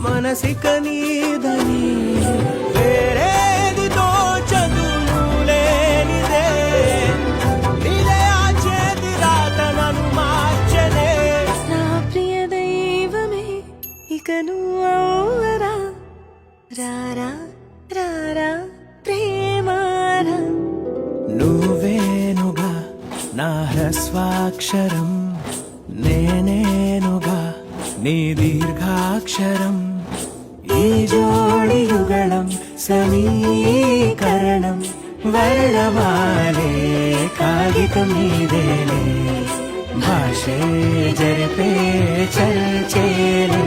మనసిక నీదని వేరేది తోచదును లేనిదే నీలే ఆ చేతి రాత నన్ను మార్చలే నా ప్రియ దైవమే ఇక నువ్వు అవ్వరా రారా రారా ప్రేమారా నువ్వేనుగా నా హ్రస్వాక్షరం నేనేనుగా నీ దీర్ఘాక్షరం ఈ జోడి యుగళం సమీకరణం వర్ణమాలే కాగితం నీదేలే భాషే జరిపే చర్చేలే